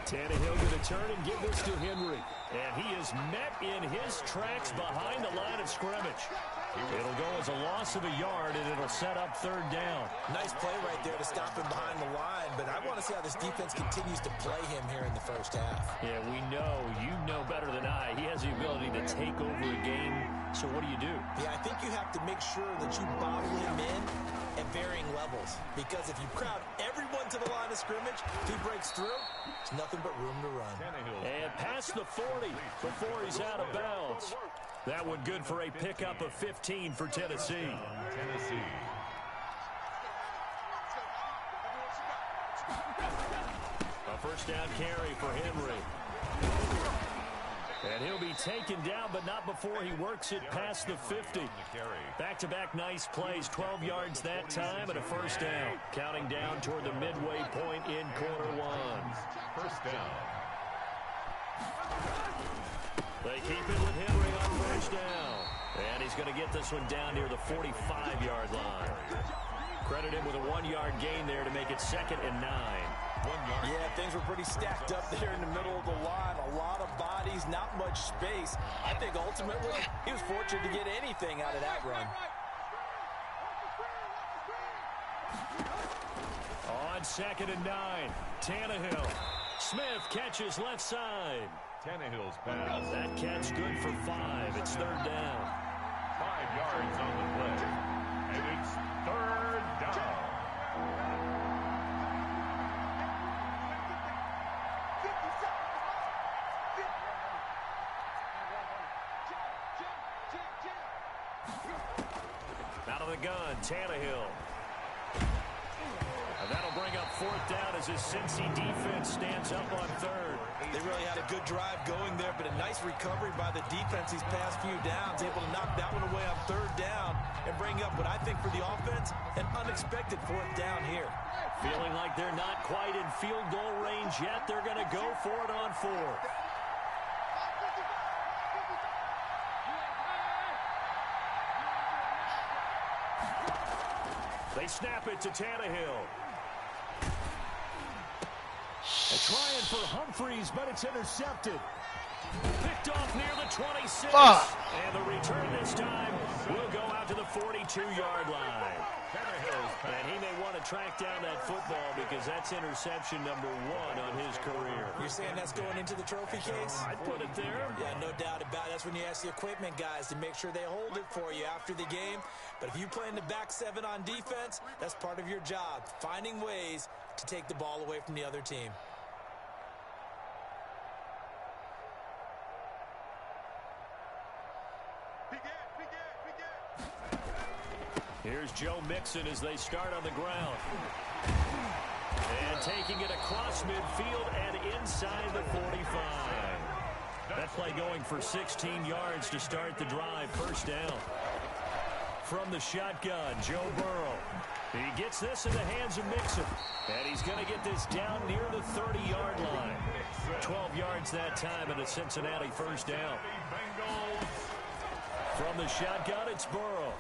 Tannehill going to turn and give this to Henry. And he is met in his tracks behind the line of scrimmage. It'll go as a loss of a yard, and it'll set up third down. Nice play right there to stop him behind the line, but I want to see how this defense continues to play him here in the first half. Yeah, we know. You know better than I. He has the ability to take over a game. So what do you do? Yeah, I think you have to make sure that you bottle him in at varying levels, because if you crowd everyone to the line of scrimmage, if he breaks through, there's nothing but room to run. And past the 40 before he's out of bounds. That one good for a pickup of 15 for Tennessee. A first down carry for Henry. And he'll be taken down, but not before he works it past the 50. Back-to-back nice plays, 12 yards that time, and a first down. Counting down toward the midway point in quarter one. First down. They keep it with Henry on first down. And he's going to get this one down near the 45-yard line. Credit him with a 1-yard gain there to make it 2nd and 9. 1 yard. Yeah, things were pretty stacked up there in the middle of the line. A lot of bodies, not much space. I think ultimately he was fortunate to get anything out of that run. On 2nd and 9, Tannehill. Smith catches left side. Tannehill's pass. That catch good for 5. It's third down. 5 yards on the play. And it's third down. Out of the gun, Tannehill. And that'll bring up 4th down as his Cincy defense stands up on 3rd. They really had a good drive going there, but a nice recovery by the defense these past few downs, able to knock that one away on 3rd down and bring up what I think for the offense, an unexpected 4th down here. Feeling like they're not quite in field goal range yet. They're going to go for it on 4th. They snap it to Tannehill. And trying for Humphreys, but it's intercepted. Picked off near the 26. And the return this time will go out to the 42-yard line. And he may want to track down that football because that's interception number 1 on his career. You're saying that's going into the trophy case? I'd put it there. Yeah, no doubt about it. That's when you ask the equipment guys to make sure they hold it for you after the game. But if you play in the back 7 on defense, that's part of your job, finding ways to take the ball away from the other team. Here's Joe Mixon as they start on the ground. And taking it across midfield and inside the 45. That play going for 16 yards to start the drive. First down. From the shotgun, Joe Burrow. He gets this in the hands of Mixon. And he's going to get this down near the 30-yard line. 12 yards that time and a Cincinnati first down. From the shotgun, it's Burrow.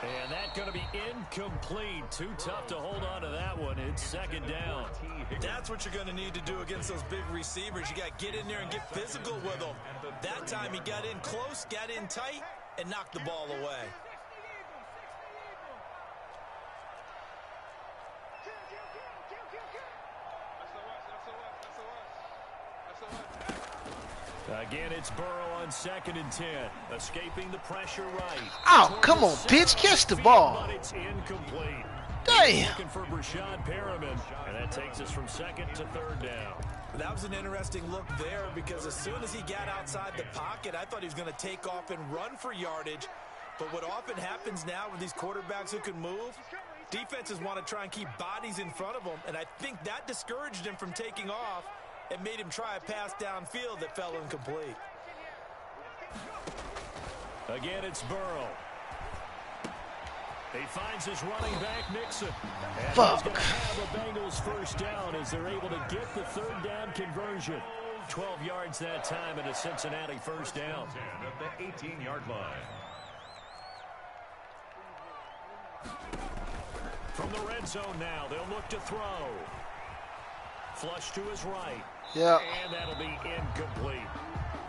And that's going to be incomplete. Too tough to hold on to that one. It's 2nd down. That's what you're going to need to do against those big receivers. You got to get in there and get physical with them. That time he got in close, got in tight, and knocked the ball away. Again, it's Burrow on 2nd and 10. Escaping the pressure right. Oh, come on, bitch. Catch the ball. But it's incomplete. Damn. Looking for Brashad Perriman. And that takes us from 2nd to 3rd down. That was an interesting look there because as soon as he got outside the pocket, I thought he was going to take off and run for yardage. But what often happens now with these quarterbacks who can move, defenses want to try and keep bodies in front of them. And I think that discouraged him from taking off and made him try a pass downfield that fell incomplete. Again, it's Burrow. He finds his running back, Mixon. And he's going to have a Bengals first down as they're able to get the 3rd down conversion. 12 yards that time and a Cincinnati first down. At the 18-yard line. From the red zone now, they'll look to throw. Flush to his right. Yeah. And that'll be incomplete.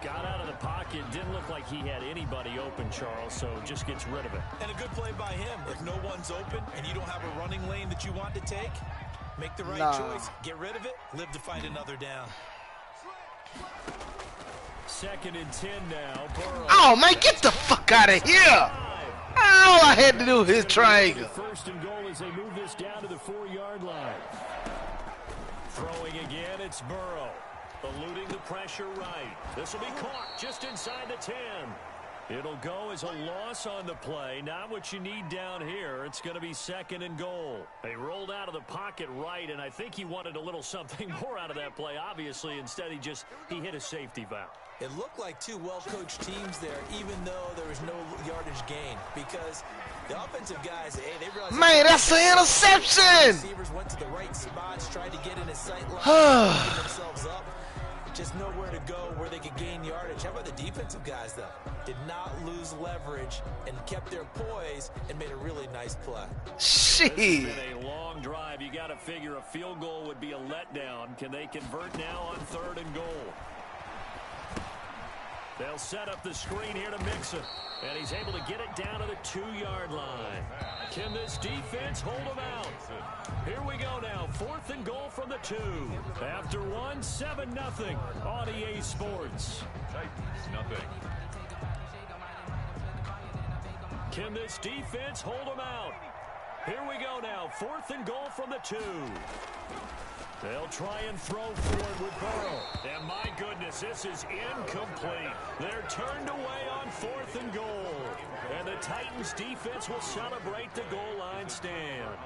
Got out of the pocket. Didn't look like he had anybody open, Charles, so just gets rid of it. And a good play by him. If no one's open and you don't have a running lane that you want to take, make the right choice. Get rid of it. Live to find another down. 2nd and 10 now. Burrow. Oh, man, get the fuck out of here. All I had to do was hit triangle. 1st and goal as they move this down to the 4-yard line. Throwing again, it's Burrow. Eluding the pressure right. This will be caught just inside the 10. It'll go as a loss on the play. Not what you need down here. It's going to be 2nd and goal. They rolled out of the pocket right, and I think he wanted a little something more out of that play, obviously. Instead, he hit a safety valve. It looked like two well-coached teams there, even though there was no yardage gain, because the offensive guys, hey, they realized... Man, that's an interception! Receivers went to the right spots, tried to get in his sight line, picking themselves up. Just nowhere to go where they could gain yardage. How about the defensive guys, though? Did not lose leverage and kept their poise and made a really nice play. Shit. This has been a long drive. You got to figure a field goal would be a letdown. Can they convert now on 3rd and goal? They'll set up the screen here to Mixon. And he's able to get it down to the 2-yard line. Can this defense hold him out? Here we go now. 4th and goal from the 2. After 1, 7-0 on EA Sports. Nothing. Can this defense hold him out? Here we go now. 4th and goal from the 2. They'll try and throw forward with Burrow. And my goodness, this is incomplete. They're turned away on 4th and goal. And the Titans defense will celebrate the goal line stand.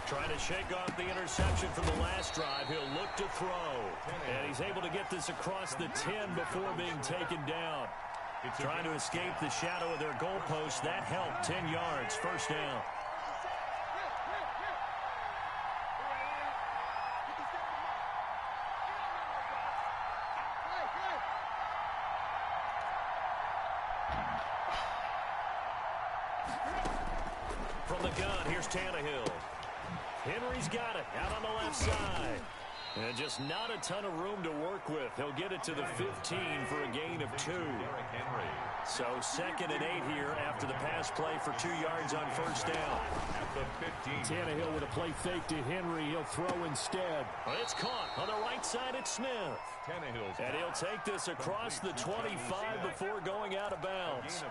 Trying to shake off the interception from the last drive. He'll look to throw. And he's able to get this across the 10 before being taken down. Trying to escape the shadow of their goalpost. That helped. 10 yards. 1st down. From the gun, here's Tannehill. Henry's got it out on the left side. And just not a ton of room to work with. He'll get it to the 15 for a gain of 2. So 2nd and 8 here after the pass play for 2 yards on 1st down. At the 15. Tannehill with a play fake to Henry. He'll throw instead. It's caught on the right side at Smith. And he'll take this across the 25 before going out of bounds.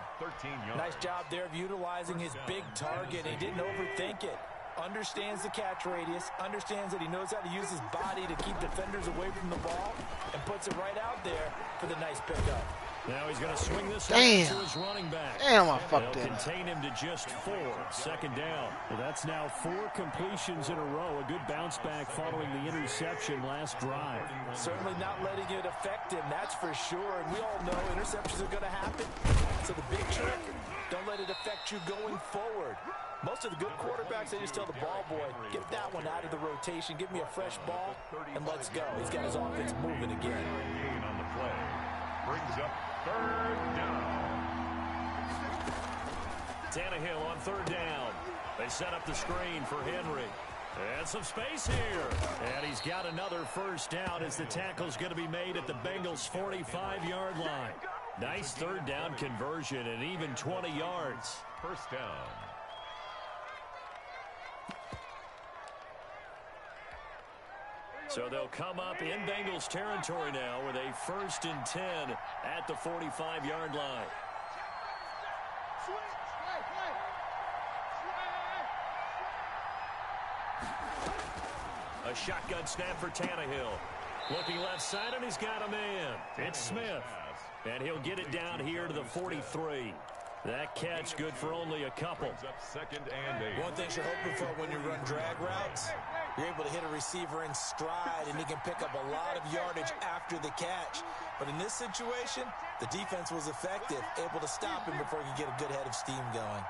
Nice job there of utilizing his big target. He didn't overthink it. Understands the catch radius, understands that he knows how to use his body to keep defenders away from the ball, and puts it right out there for the nice pickup. Now he's going to swing this to his running back. Damn, I fucked They'll that. contain him to just 4. 2nd down. Well, that's now 4 completions in a row. A good bounce back following the interception last drive. Certainly not letting it affect him, that's for sure. And we all know interceptions are going to happen. So the big trick, don't let it affect you going forward. Most of the good quarterbacks, they just tell the ball boy, get that one out of the rotation, give me a fresh ball, and let's go. He's got his offense moving again. Gain on the play. Brings up 3rd down. Tannehill on 3rd down. They set up the screen for Henry. And some space here. And he's got another 1st down as the tackle's going to be made at the Bengals' 45-yard line. Nice 3rd down conversion and even 20 yards. 1st down. So they'll come up in Bengals territory now with a 1st and 10 at the 45-yard line. A shotgun snap for Tannehill. Looking left side, and he's got a man. It's Smith. And he'll get it down here to the 43. That catch good for only a couple. Up 2nd and 8. One thing you're hoping for when you run drag routes, you're able to hit a receiver in stride, and he can pick up a lot of yardage after the catch. But in this situation, the defense was effective, able to stop him before he could get a good head of steam going.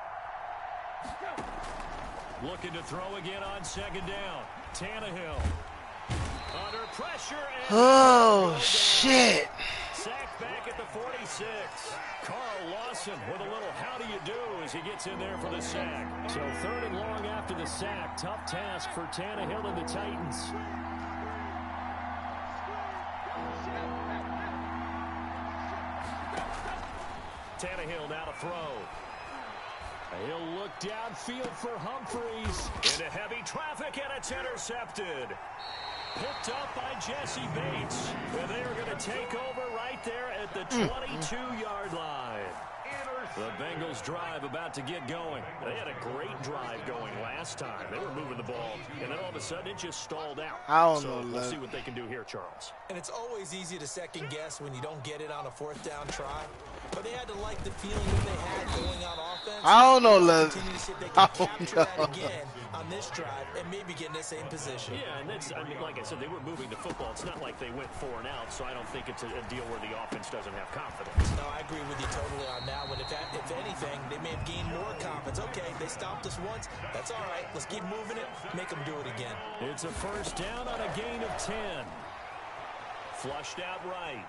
Looking to throw again on 2nd down. Tannehill. Under pressure. And Oh, shit. sack back at the 46. Carl Lawson with a little how do you do as he gets in there for the sack. So 3rd and long after the sack. Tough task for Tannehill and the Titans. Tannehill now to throw. He'll look downfield for Humphreys. Into heavy traffic, and it's intercepted. Picked up by Jesse Bates. And they are going to take over right there at the 22-yard line. The Bengals drive about to get going. They had a great drive going last time. They were moving the ball, and then all of a sudden it just stalled out. I don't so know, we'll see what they can do here, Charles. And it's always easy to second guess when you don't get it on a 4th down try. But they had to like the feeling that they had going on offense. I don't know, Lev. Continue to see if they can capture that again on this drive and maybe get in the same position. Yeah, and that's, I mean, like I said, they were moving the football. It's not like they went 4 and out, so I don't think it's a deal where the offense doesn't have confidence. No, I agree with you totally on that one. If anything, they may have gained more confidence. Okay, they stopped us once. That's all right. Let's keep moving it. Make them do it again. It's a 1st down on a gain of 10. Flushed out right.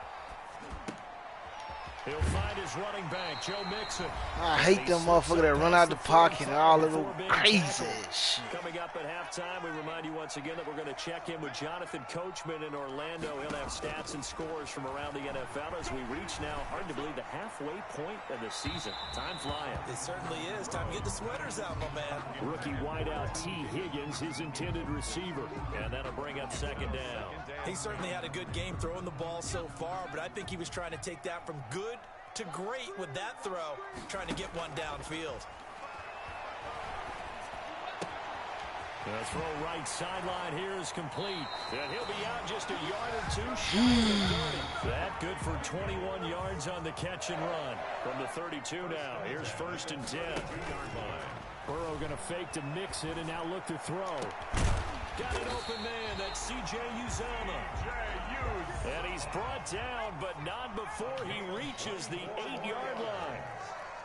He'll find his running back, Joe Mixon. I hate them motherfuckers that run out the pocket and all that little crazy shit. Coming up at halftime, we remind you once again that we're going to check in with Jonathan Coachman in Orlando. He'll have stats and scores from around the NFL as we reach now, hard to believe, the halfway point of the season. Time flying. It certainly is. Time to get the sweaters out, my man. Rookie wideout T. Higgins, his intended receiver. And that'll bring up 2nd down. He certainly had a good game throwing the ball so far, but I think he was trying to take that from good to great with that throw, trying to get one downfield. The throw right sideline here is complete. And he'll be out just a yard or 2 shy of 30. That good for 21 yards on the catch and run. From the 32 now, here's 1st and 10. Burrow going to fake to mix it and now look to throw. Got an open man. That's C.J. Uzomah. And he's brought down, but not before he reaches the 8-yard line.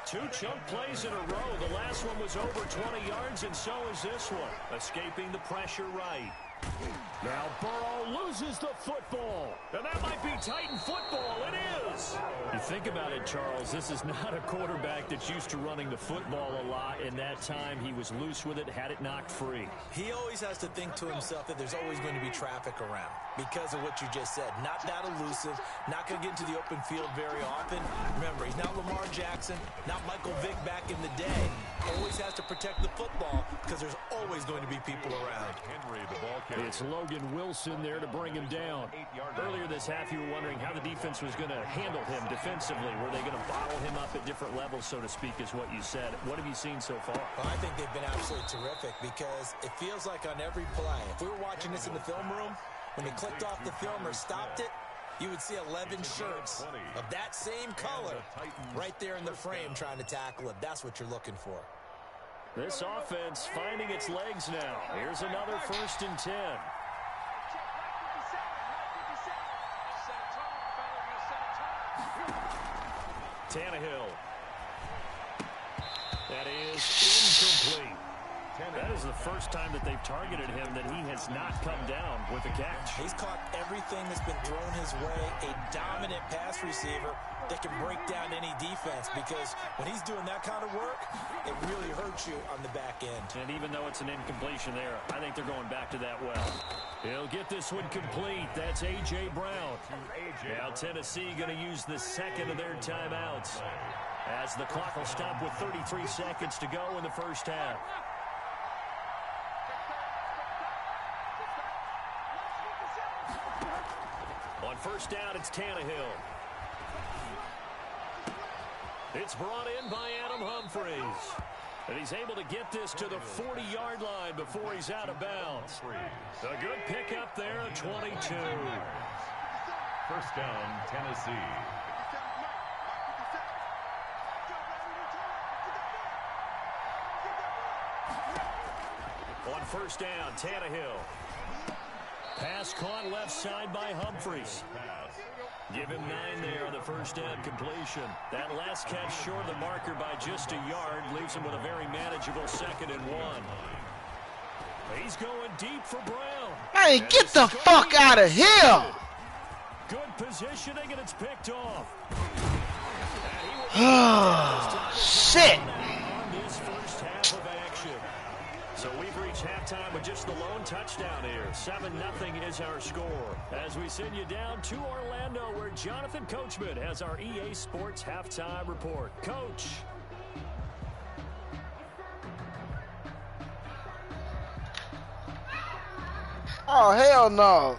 2 chunk plays in a row. The last one was over 20 yards, and so is this one. Escaping the pressure right. Now Burrow loses the football. And that might be Titan football. It is. You think about it, Charles, this is not a quarterback that's used to running the football a lot. In that time, he was loose with it, had it knocked free. He always has to think to himself that there's always going to be traffic around because of what you just said. Not that elusive, not going to get into the open field very often. Remember, he's not Lamar Jackson, not Michael Vick back in the day. Always has to protect the football because there's always going to be people around. It's Logan Wilson there to bring him down. Earlier this half, you were wondering how the defense was going to handle him defensively. Were they going to bottle him up at different levels, so to speak, is what you said. What have you seen so far? Well, I think they've been absolutely terrific because it feels like on every play, if we were watching this in the film room, when they clicked off the film or stopped it, you would see 11 shirts of that same color right there in the frame trying to tackle it. That's what you're looking for. This offense finding its legs now. Here's another 1st and 10. Tannehill. That is incomplete. That is the first time that they've targeted him that he has not come down with a catch. He's caught everything that's been thrown his way. A dominant pass receiver that can break down any defense because when he's doing that kind of work, it really hurts you on the back end. And even though it's an incompletion there, I think they're going back to that well. He'll get this one complete. That's A.J. Brown. Now Tennessee going to use the 2nd of their timeouts as the clock will stop with 33 seconds to go in the 1st half. On 1st down, it's Tannehill. It's brought in by Adam Humphreys. And he's able to get this to the 40-yard line before he's out of bounds. A good pickup there at 22. 1st down, Tennessee. On 1st down, Tannehill. Pass caught left side by Humphreys. Give him 9 there on the 1st down completion. That last catch short of the marker by just a yard leaves him with a very manageable 2nd and 1. He's going deep for Brown. Man, get the fuck out of here! Good positioning, and it's picked off. Shit! On this first half of action. So we've reached halftime with just the lone touchdown here. 7-0 is our score. As we send you down to Orlando, where Jonathan Coachman has our EA Sports halftime report. Coach. Oh, hell no.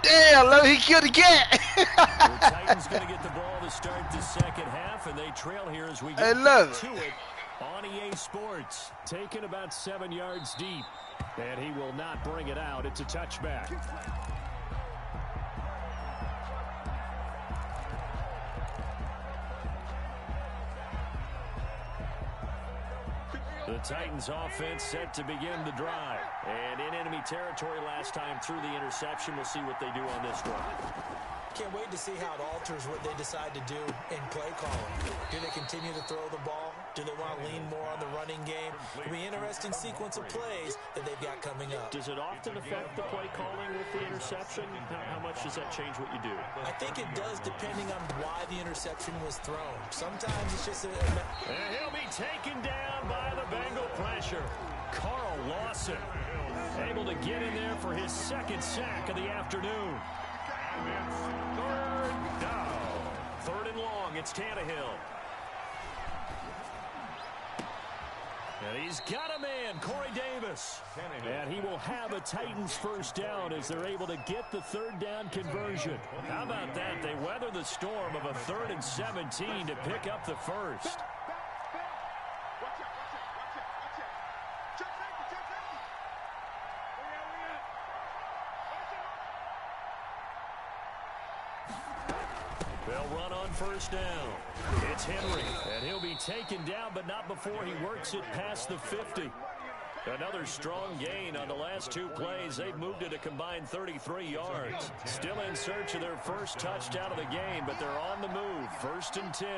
Damn, look, he killed the cat. The Titans going to get the ball to start the second half, and they trail here as we get to it on EA Sports. Taken about 7 yards deep, and he will not bring it out. It's a touchback. The Titans offense set to begin the drive. And in enemy territory last time through the interception. We'll see what they do on this one. Can't wait to see how it alters what they decide to do in play calling. Do they continue to throw the ball? Do they want to lean more on the running game? It'll be an interesting sequence of plays that they've got coming up. Does it often affect the play calling with the interception? How much does that change what you do? I think it does, depending on why the interception was thrown. Sometimes it's just And he'll be taken down by the Bengal pressure. Carl Lawson able to get in there for his second sack of the afternoon. It's third down. Third and long. It's Tannehill. And he's got a man, Corey Davis. And he will have a Titans first down as they're able to get the third down conversion. How about that? They weather the storm of a 3rd and 17 to pick up the first. They'll run on first down. It's Henry, and he'll be taken down, but not before he works it past the 50. Another strong gain on the last 2 plays. They've moved it a combined 33 yards. Still in search of their first touchdown of the game, but they're on the move. 1st and 10.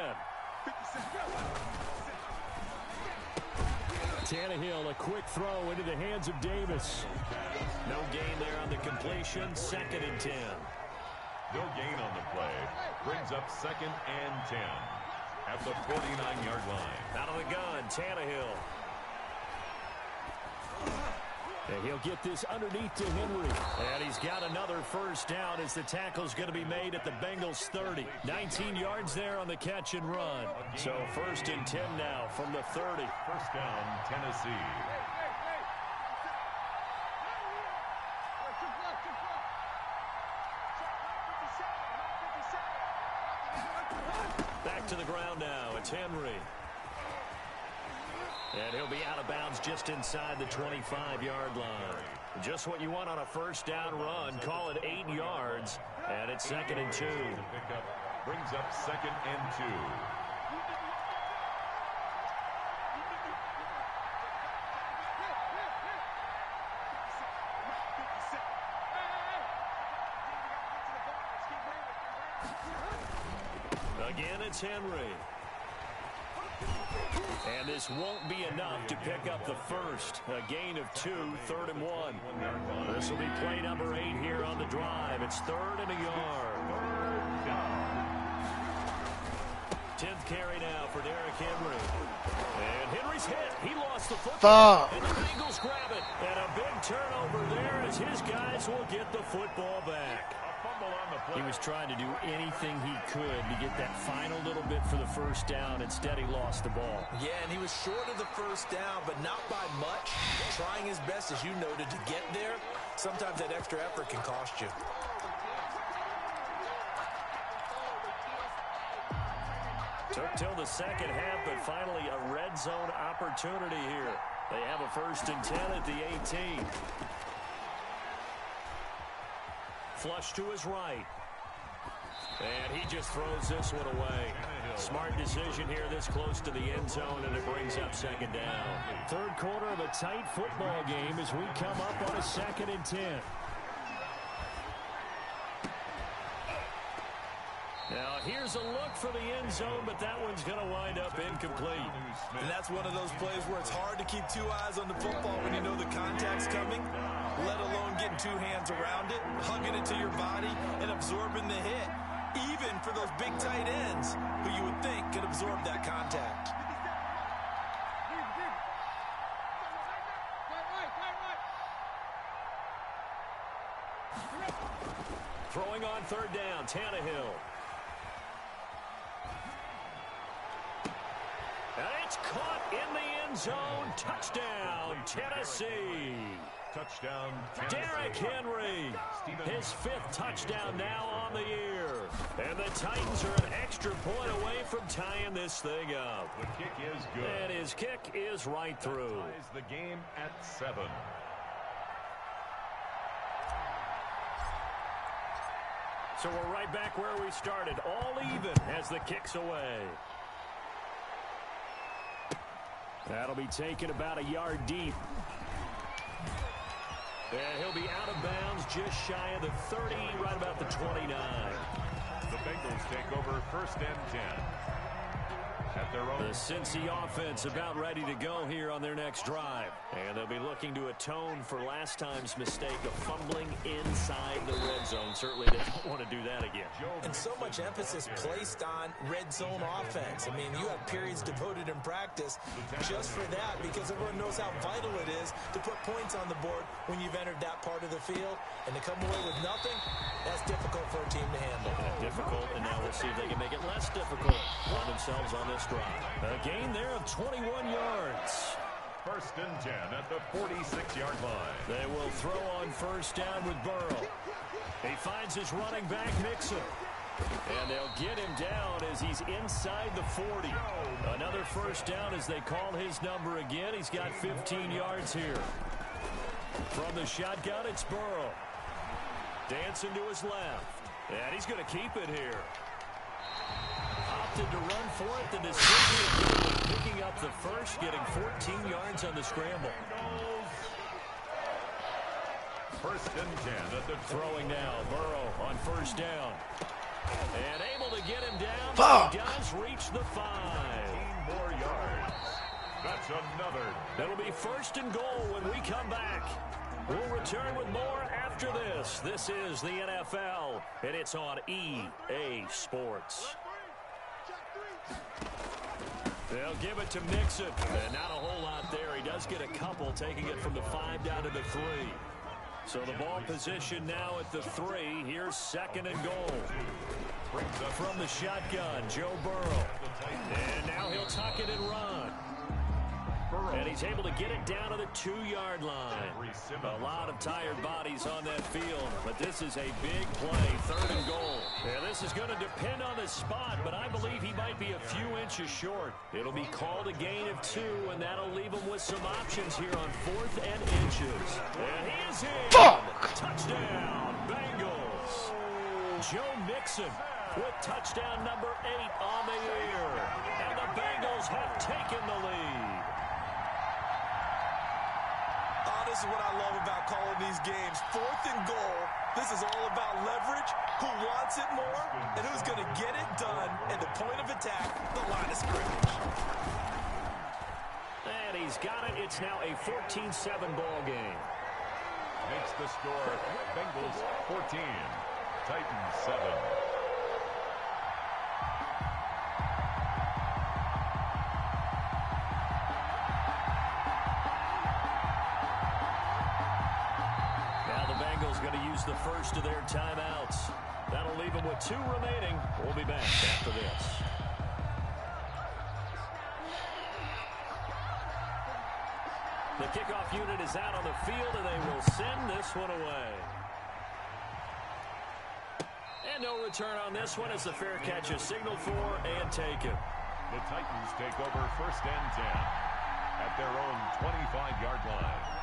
Tannehill, a quick throw into the hands of Davis. No gain there on the completion. 2nd and 10. No gain on the play. Brings up 2nd and 10 at the 49-yard line. Out of the gun, Tannehill. And he'll get this underneath to Henry. And he's got another first down as the tackle's going to be made at the Bengals 30. 19 yards there on the catch and run. So 1st and 10 now from the 30. First down, Tennessee. Back to the ground now. It's Henry. And he'll be out of bounds just inside the 25-yard line. Just what you want on a first down run. Call it 8 yards. And it's 2nd and 2. Brings up 2nd and 2. Again, it's Henry. And this won't be enough to pick up the first. A gain of 2, 3rd and 1. This will be play number 8 here on the drive. It's 3rd and a yard. 10th carry now for Derrick Henry. And Henry's hit. He lost the football. And the Bengals grab it. And a big turnover there as his guys will get the football back. He was trying to do anything he could to get that final little bit for the first down. Instead, he lost the ball. Yeah, and he was short of the first down, but not by much. Trying his best, as you noted, to get there. Sometimes that extra effort can cost you. Took till the second half, but finally a red zone opportunity here. They have a 1st and 10 at the 18. Flush to his right. And he just throws this one away. Smart decision here this close to the end zone, and it brings up 2nd down. 3rd quarter of a tight football game as we come up on a 2nd and 10. Now here's a look for the end zone, but that one's going to wind up incomplete. And that's one of those plays where it's hard to keep two eyes on the football when you know the contact's coming, let alone getting two hands around it, hugging it to your body, and absorbing the hit, even for those big tight ends who you would think could absorb that contact. Throwing on third down, Tannehill. And it's caught in the end zone. Touchdown, Tennessee. Touchdown, Derrick Henry, his 5th touchdown now on the year. And the Titans are an extra point away from tying this thing up. The kick is good. And his kick is right through. Ties the game at 7. So we're right back where we started, all even as the kick's away. That'll be taken about a yard deep. And he'll be out of bounds just shy of the 30, right about the 29. The Bengals take over 1st and 10. At their own. The Cincy offense about ready to go here on their next drive. And they'll be looking to atone for last time's mistake of fumbling inside the red zone. Certainly they don't want to do that again. And so much emphasis placed on red zone offense. I mean, you have periods devoted in practice just for that because everyone knows how vital it is to put points on the board when you've entered that part of the field. And to come away with nothing, that's difficult for a team to handle. Difficult, and now we'll see if they can make it less difficult on themselves on this drive. A gain there of 21 yards. 1st and 10 at the 46-yard line. They will throw on 1st down with Burrow. He finds his running back, Mixon. And they'll get him down as he's inside the 40. Another 1st down as they call his number again. He's got 15 yards here. From the shotgun, it's Burrow. Dancing to his left. And he's going to keep it here. Opted to run for it. The decision picking up the 1st, getting 14 yards on the scramble. 1st and 10 at the throwing now. Burrow on 1st down. And able to get him down. Fuck. He does reach the 5. 15 more yards. That's another. That'll be 1st and goal when we come back. We'll return with more after this. This is the NFL, and it's on EA Sports. They'll give it to Mixon. And not a whole lot there. He does get a couple, taking it from the 5 down to the 3. So the ball position now at the 3. Here's 2nd and goal. From the shotgun, Joe Burrow. And now he'll tuck it and run. And he's able to get it down to the 2-yard line. A lot of tired bodies on that field, but this is a big play, 3rd and goal. And this is going to depend on the spot, but I believe he might be a few inches short. It'll be called a gain of 2, and that'll leave him with some options here on 4th and inches. And he is in. Touchdown, Bengals. Joe Mixon with touchdown number 8 on the year. And the Bengals have taken the lead. This is what I love about calling these games. 4th and goal. This is all about leverage, who wants it more, and who's going to get it done at the point of attack, the line of scrimmage. And he's got it. It's now a 14-7 ball game. Makes the score Bengals 14, Titans 7. Going to use the 1st of their timeouts. That'll leave them with 2 remaining. We'll be back after this. The kickoff unit is out on the field, and they will send this one away. And no return on this one as the fair catch is signaled for and taken. The Titans take over 1st and 10 at their own 25-yard line.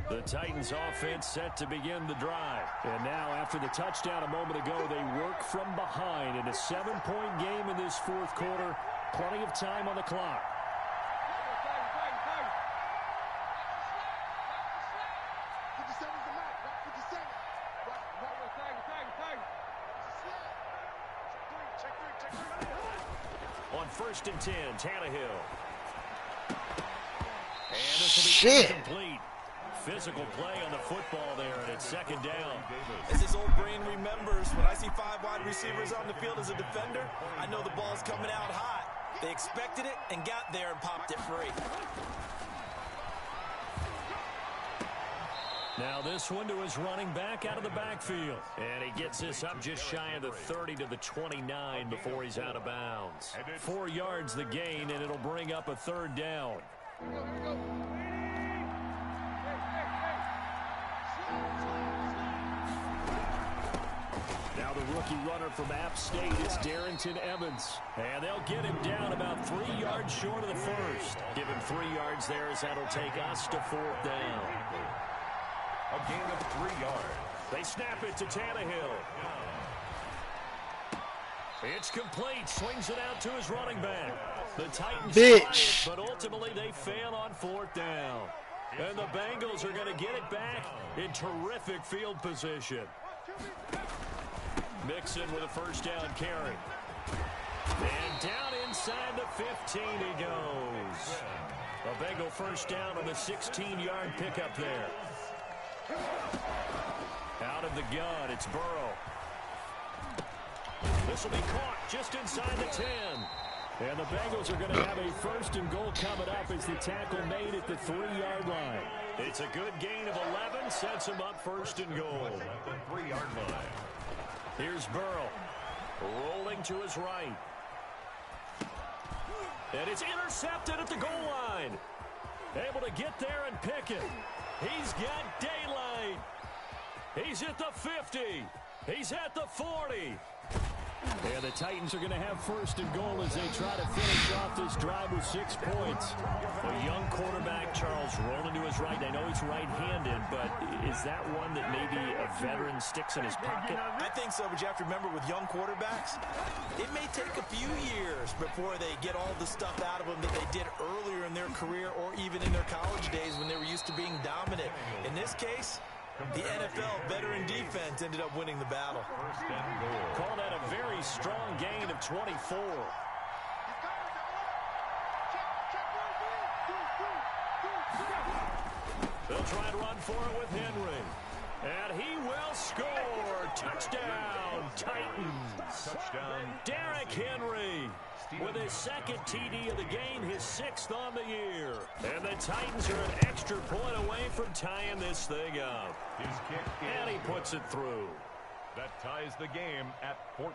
The Titans offense set to begin the drive. And now after the touchdown a moment ago, they work from behind in a 7-point game in this fourth quarter. Plenty of time on the clock. On 1st and 10, Tannehill. And this will be incomplete. Physical play on the football there, and it's 2nd down. As his old brain remembers, when I see 5 wide receivers on the field as a defender, I know the ball's coming out hot. They expected it and got there and popped it free. Now this one to his running back out of the backfield. And he gets this up just shy of the 30 to the 29 before he's out of bounds. 4 yards the gain, and it'll bring up a 3rd down. Now the rookie runner from App State is Darrington Evans. And they'll get him down about 3 yards short of the first. Give him 3 yards there as that'll take us to 4th down. A gain of 3 yards. They snap it to Tannehill. It's complete. Swings it out to his running back. The Titans try it, but ultimately they fail on 4th down. And the Bengals are going to get it back in terrific field position. Mixon with a 1st down carry. And down inside the 15 he goes. A Bengal 1st down on the 16-yard pickup there. Out of the gun, it's Burrow. This will be caught just inside the 10. And the Bengals are going to have a 1st and goal coming up as the tackle made at the 3-yard line. It's a good gain of 11, sets him up 1st and goal. At the 3-yard line. Here's Burrow, rolling to his right. And it's intercepted at the goal line. Able to get there and pick it. He's got daylight. He's at the 50. He's at the 40. And the Titans are going to have 1st and goal as they try to finish off this drive with 6 points. A young quarterback, Charles, rolling to his right. I know he's right-handed, but is that one that maybe a veteran sticks in his pocket? I think so, but you have to remember with young quarterbacks, it may take a few years before they get all the stuff out of them that they did earlier in their career or even in their college days when they were used to being dominant. In this case, the NFL veteran defense ended up winning the battle. 1st and goal. Call that a very strong gain of 24. They'll try and run for it with Henry. And he will score. Touchdown, Titans. Touchdown. Derrick Henry with his 2nd TD of the game, his 6th on the year. And the Titans are an extra point away from tying this thing up. His kick And he puts it through. That ties the game at 14.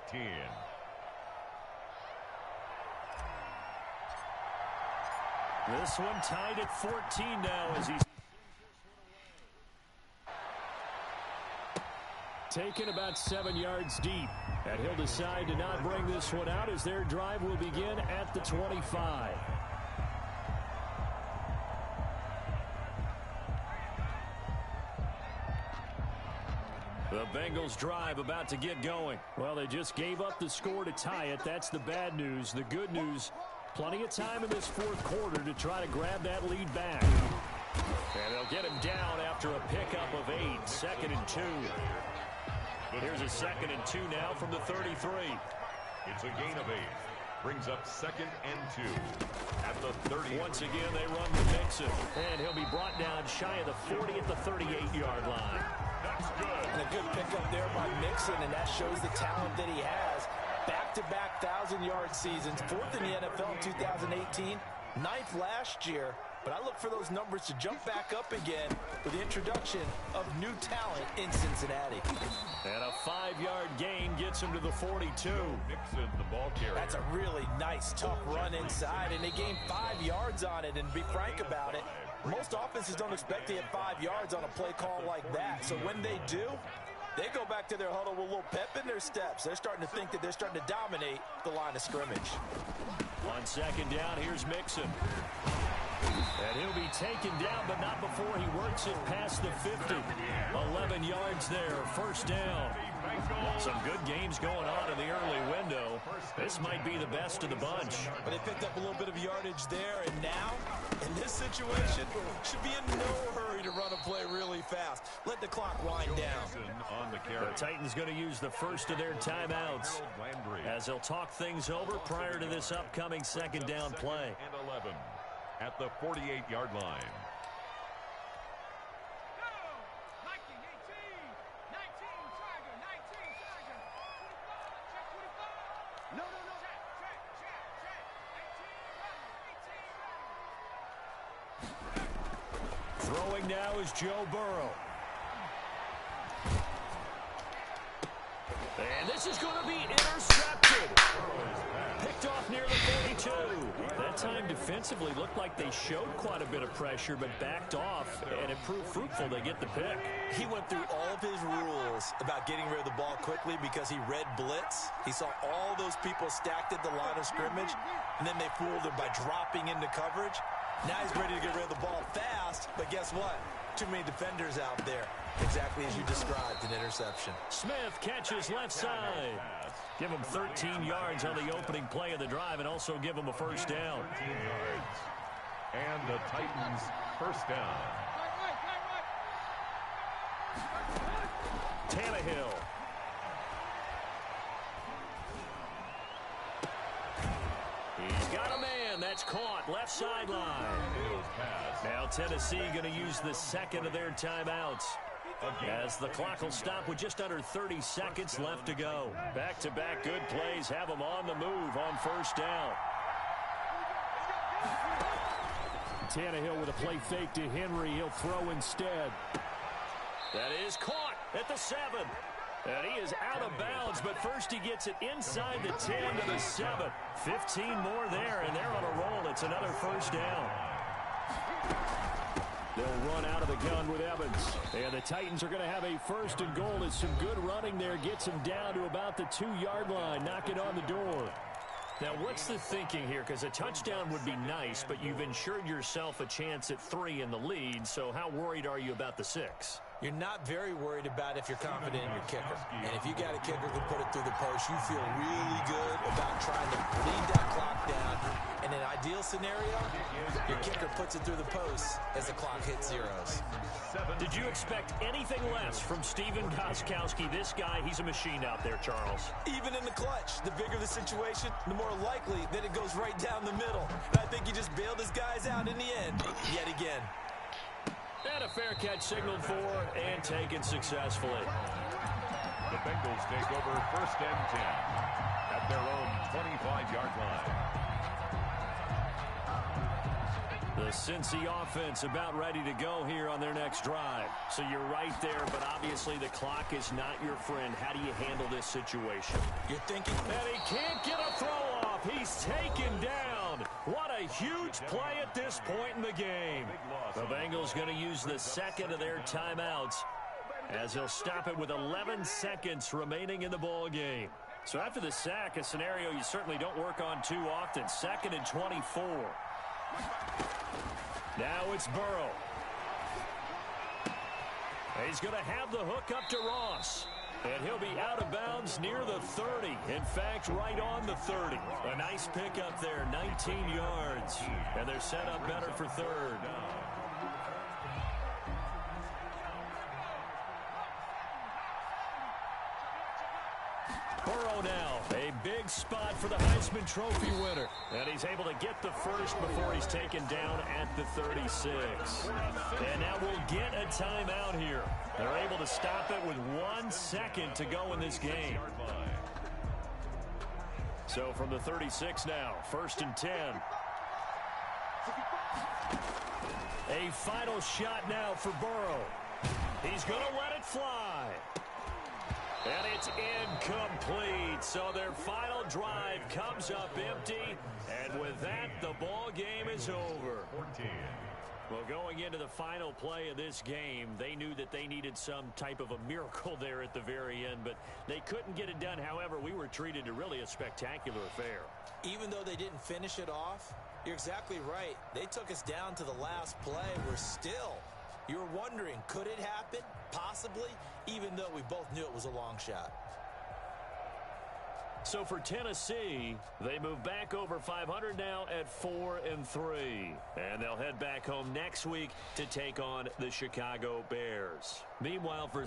This one tied at 14 now as he's taken about 7 yards deep. And he'll decide to not bring this one out as their drive will begin at the 25. The Bengals drive about to get going. Well, they just gave up the score to tie it. That's the bad news. The good news, plenty of time in this 4th quarter to try to grab that lead back. And they'll get him down after a pickup of 8. 2nd and 2. Here's a 2nd and 2 now from the 33. It's a gain of 8. Brings up 2nd and 2 at the 30. Once again, they run with Mixon. And he'll be brought down shy of the 40 at the 38-yard line. That's good. And a good pickup there by Mixon, and that shows the talent that he has. Back-to-back 1,000-yard seasons, 4th in the NFL in 2018, 9th last year. But I look for those numbers to jump back up again with the introduction of new talent in Cincinnati. And a 5-yard gain gets him to the 42. Mixon, the ball carrier. That's a really nice, tough run inside, and they gained 5 yards on it. And to be frank about it, most offenses don't expect to get 5 yards on a play call like that. So when they do, they go back to their huddle with a little pep in their steps. They're starting to think that they're starting to dominate the line of scrimmage. On 2nd down, here's Mixon. And he'll be taken down, but not before he works it past the 50. 11 yards there, first down. Some good games going on in the early window. This might be the best of the bunch. But they picked up a little bit of yardage there, and now, in this situation, should be in no hurry to run a play really fast. Let the clock wind down. The Titans going to use the first of their timeouts as they'll talk things over prior to this upcoming second down play. And 11 at the 48-yard line. Throwing now is Joe Burrow. And this is going to be intercepted. Picked off near the 42. That time defensively looked like they showed quite a bit of pressure, but backed off, and it proved fruitful. They get the pick. He went through all of his rules about getting rid of the ball quickly because he read blitz. He saw all those people stacked at the line of scrimmage, and then they fooled him by dropping into coverage. Now he's ready to get rid of the ball fast, but guess what? Too many defenders out there. Exactly as you described, an interception. Smith catches left side. Give him 13 yards on the opening play of the drive and also give him a first down. 13 yards. And the Titans first down. Tannehill. He's got a man. That's caught. Left sideline. Now Tennessee going to use the second of their timeouts, as the clock will stop with just under 30 seconds left to go. Back-to-back good plays have them on the move on first down. Tannehill with a play fake to Henry. He'll throw instead. That is caught at the 7. And he is out of bounds, but first he gets it inside the 10 to the 7. 15 more there, and they're on a roll. It's another first down. They'll run out of the gun with Evans. And the Titans are going to have a first and goal. As some good running there gets him down to about the 2-yard line. Knock it on the door. Now, what's the thinking here? Because a touchdown would be nice, but you've ensured yourself a chance at 3 in the lead. So how worried are you about the 6? You're not very worried about if you're confident in your kicker. And if you got a kicker who can put it through the post, you feel really good about trying to lead that clock down. In an ideal scenario, your kicker puts it through the post as the clock hits zeros. Did you expect anything less from Stephen Gostkowski? This guy, he's a machine out there, Charles. Even in the clutch, the bigger the situation, the more likely that it goes right down the middle. And I think he just bailed his guys out in the end, yet again. And a fair catch signaled for and taken successfully. The Bengals take over first and 10 at their own 25-yard line. The Cincy offense about ready to go here on their next drive. So you're right there, but obviously the clock is not your friend. How do you handle this situation? You're thinking... And he can't get a throw off. He's taken down. What a huge play at this point in the game. The Bengals going to use the second of their timeouts as they'll stop it with 11 seconds remaining in the ball game. So after the sack, a scenario you certainly don't work on too often. 2nd and 24. Now it's Burrow. He's going to have the hook up to Ross. And he'll be out of bounds near the 30. In fact, right on the 30. A nice pickup there, 19 yards. And they're set up better for third. Burrow now, a big spot for the Heisman Trophy winner. And he's able to get the first before he's taken down at the 36. And now we'll get a timeout here. They're able to stop it with 1 second to go in this game. So from the 36 now, 1st and 10. A final shot now for Burrow. He's going to let it fly. And it's incomplete. So their final drive comes up empty. And with that, the ball game is over. Well, going into the final play of this game, they knew that they needed some type of a miracle there at the very end, but they couldn't get it done. However, we were treated to really a spectacular affair. Even though they didn't finish it off, you're exactly right. They took us down to the last play. You're wondering, could it happen? Possibly, even though we both knew it was a long shot. So for Tennessee, they move back over 500 now at 4-3. And they'll head back home next week to take on the Chicago Bears. Meanwhile, for